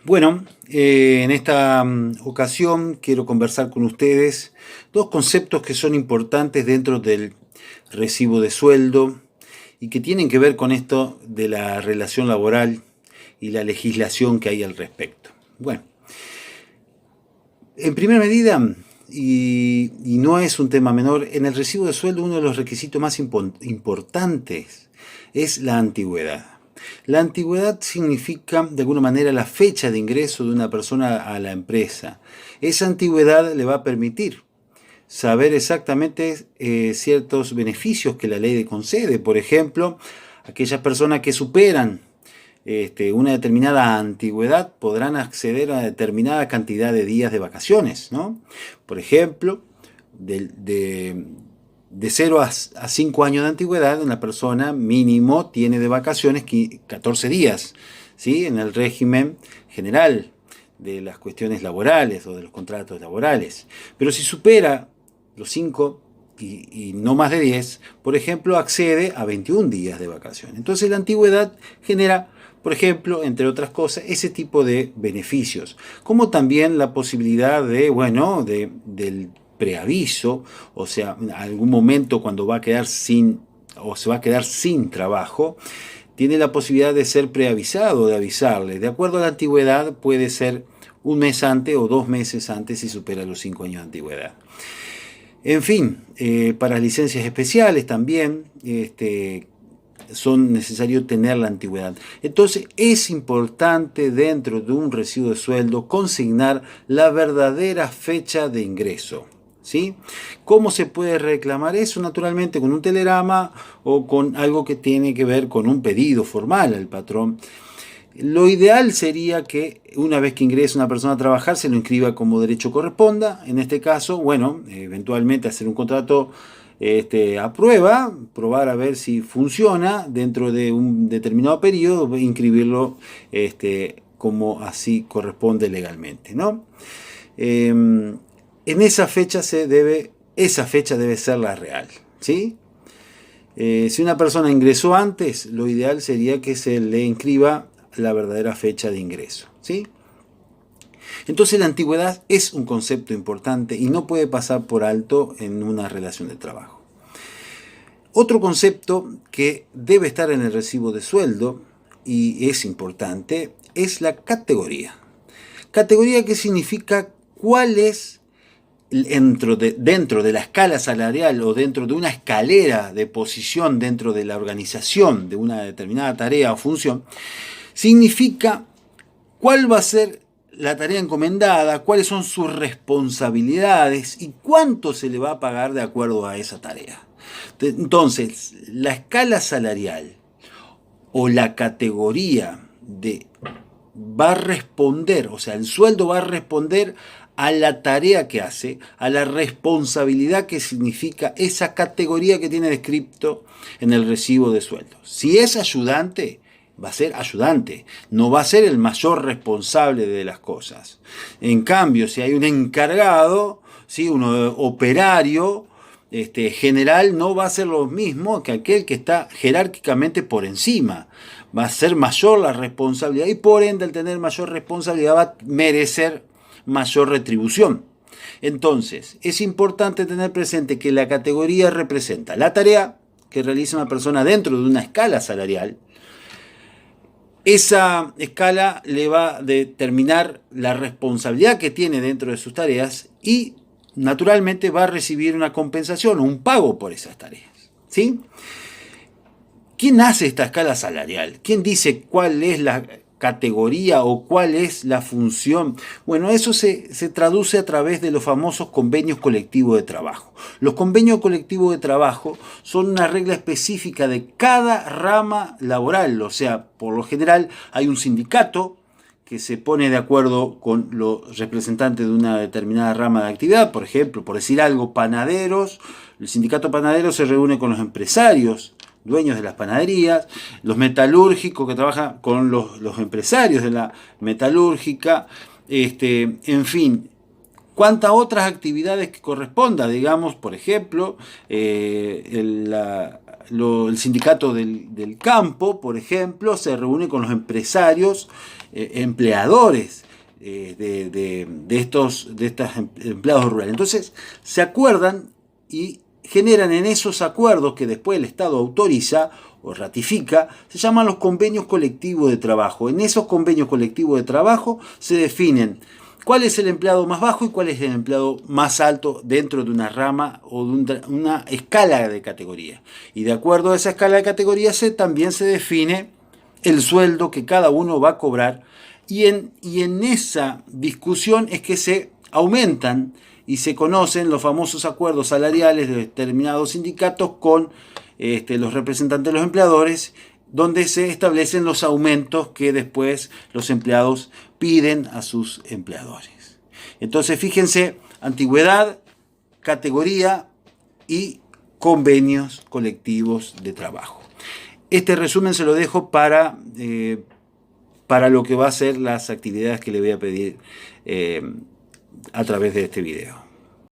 Bueno, en esta ocasión quiero conversar con ustedes dos conceptos que son importantes dentro del recibo de sueldo y que tienen que ver con esto de la relación laboral y la legislación que hay al respecto. Bueno, en primera medida, y no es un tema menor, en el recibo de sueldo uno de los requisitos más importantes es la antigüedad. La antigüedad significa, de alguna manera, la fecha de ingreso de una persona a la empresa. Esa antigüedad le va a permitir saber exactamente ciertos beneficios que la ley le concede. Por ejemplo, aquellas personas que superan una determinada antigüedad podrán acceder a determinada cantidad de días de vacaciones, ¿no? Por ejemplo, de 0 a 5 años de antigüedad, una persona mínimo tiene de vacaciones 14 días, ¿sí? En el régimen general de las cuestiones laborales o de los contratos laborales. Pero si supera los 5 y no más de 10, por ejemplo, accede a 21 días de vacaciones. Entonces la antigüedad genera, por ejemplo, entre otras cosas, ese tipo de beneficios, como también la posibilidad del preaviso, o sea, en algún momento cuando va a quedar sin o se va a quedar sin trabajo, tiene la posibilidad de ser preavisado, de avisarle. De acuerdo a la antigüedad, puede ser un mes antes o 2 meses antes si supera los 5 años de antigüedad. En fin, para licencias especiales también son necesarios tener la antigüedad. Entonces es importante dentro de un recibo de sueldo consignar la verdadera fecha de ingreso, ¿sí? ¿Cómo se puede reclamar eso? Naturalmente con un telegrama o con algo que tiene que ver con un pedido formal al patrón. Lo ideal sería que una vez que ingrese una persona a trabajar se lo inscriba como derecho corresponda. En este caso, bueno, eventualmente hacer un contrato a prueba, probar a ver si funciona dentro de un determinado periodo, inscribirlo como así corresponde legalmente, ¿no? En esa fecha esa fecha debe ser la real, ¿sí? Si una persona ingresó antes, lo ideal sería que se le inscriba la verdadera fecha de ingreso, ¿sí? Entonces la antigüedad es un concepto importante y no puede pasar por alto en una relación de trabajo. Otro concepto que debe estar en el recibo de sueldo y es importante es la categoría. Categoría que significa cuál es dentro de la escala salarial o dentro de una escalera de posición dentro de la organización de una determinada tarea o función, significa cuál va a ser la tarea encomendada, cuáles son sus responsabilidades y cuánto se le va a pagar de acuerdo a esa tarea. Entonces, la escala salarial o la categoría va a responder, o sea, el sueldo va a responder a la tarea que hace, a la responsabilidad que significa esa categoría que tiene descrito en el recibo de sueldo. Si es ayudante, va a ser ayudante, no va a ser el mayor responsable de las cosas. En cambio, si hay un encargado, ¿sí? Un operario general, no va a ser lo mismo que aquel que está jerárquicamente por encima. Va a ser mayor la responsabilidad y por ende al tener mayor responsabilidad va a merecer mayor retribución. Entonces, es importante tener presente que la categoría representa la tarea que realiza una persona dentro de una escala salarial. Esa escala le va a determinar la responsabilidad que tiene dentro de sus tareas y naturalmente va a recibir una compensación o un pago por esas tareas, ¿sí? ¿Quién hace esta escala salarial? ¿Quién dice cuál es la categoría o cuál es la función? Bueno, eso se traduce a través de los famosos convenios colectivos de trabajo. Los convenios colectivos de trabajo son una regla específica de cada rama laboral, o sea, por lo general hay un sindicato que se pone de acuerdo con los representantes de una determinada rama de actividad, por ejemplo, por decir algo, panaderos, el sindicato panadero se reúne con los empresarios, dueños de las panaderías, los metalúrgicos que trabajan con los empresarios de la metalúrgica, en fin, cuantas otras actividades que corresponda, digamos, por ejemplo, el sindicato del campo, por ejemplo, se reúne con los empresarios empleadores de estos empleados rurales. Entonces se acuerdan y generan en esos acuerdos que después el Estado autoriza o ratifica, se llaman los convenios colectivos de trabajo. En esos convenios colectivos de trabajo se definen cuál es el empleado más bajo y cuál es el empleado más alto dentro de una rama o de una escala de categoría. Y de acuerdo a esa escala de categoría también se define el sueldo que cada uno va a cobrar. Y en esa discusión es que se aumentan y se conocen los famosos acuerdos salariales de determinados sindicatos con los representantes de los empleadores, donde se establecen los aumentos que después los empleados piden a sus empleadores. Entonces, fíjense, antigüedad, categoría y convenios colectivos de trabajo. Este resumen se lo dejo para lo que va a ser las actividades que le voy a pedir a través de este video.